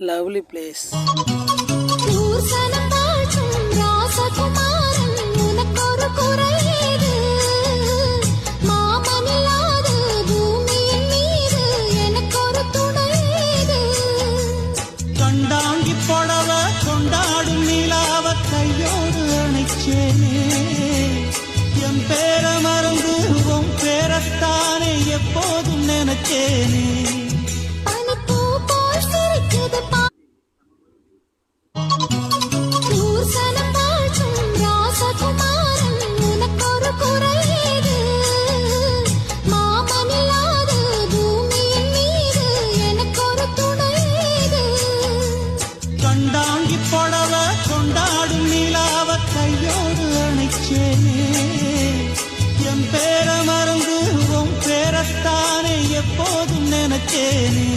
lovely place. கண்டாங்கி புடவ கொண்டாடும் நிலாவ கையோடு அணைச்சேனே என் பேர மறந்து உன் பேரத்தானே எப்போதும் நினைச்சேனே கண்டாங்கி புடவ கொண்டாடும் நிலாவ கையோடு அணைச்சேனே என் பேர மறந்து உன் பேரத்தானே எப்போதும் நினைச்சேனே